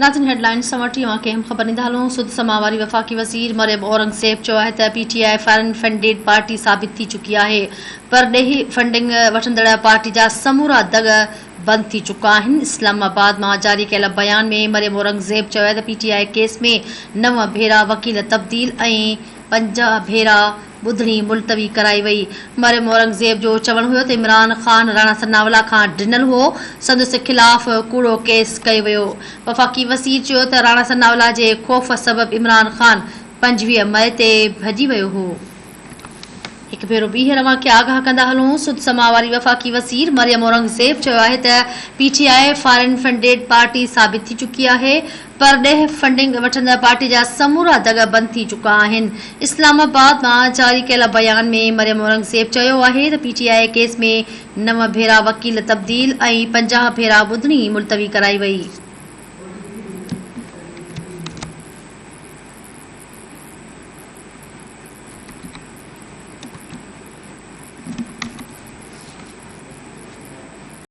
नाज़रीन हेडलाइंस वठी के हम ख़बर ॾींदा हलूं। सुद समावारी वफ़ाक़ी वज़ीर मरियम औरंगज़ेब चयो आहे त PTI फॉरेन फंडेड पार्टी साबित थी चुकी आहे, पर ॾेही फंडिंग वठंदड़ पार्टी जा समूरा दग बंद थी चुका आहिनि। इस्लामाबाद में जारी कयल बयान में मरियम औरंगज़ेब चयो आहे त PTI केस में 9 भेरा वकील तब्दील ऐं 5 भेरा ॿुधणी मुलतवी कराई वई। मरियम औरंगज़ेब जो चवणु हुयो त इमरान ख़ान राणा सनावला खां ॾिनल हो, संदसि ख़िलाफ़ कूड़ो केस कयो वियो। वफ़ाक़ी वज़ीर चयो त राणा सनावला जे ख़ौफ़ सबबि इमरान ख़ान 25 मई ते भॼी वियो हो। एक भेरो ॿीहर आगाह कंदा हलूं। सुद समावारी वफ़ाक़ी वज़ीर मरियम औरंगज़ेब चयो आहे त PTI फॉरेन फंडेड पार्टी साबित थी चुकी आहे, पर ॾेह फंडिंग वठंदड़ पार्टी जा समूरा दग बंद थी चुका आहिनि। इस्लामाबाद में जारी कयल बयान में मरियम औरंगज़ेब चयो आहे त PTI केस में 9 भेरा वकील तब्दील ऐं 50 भेरा ॿुधणी मुलतवी कराई वई।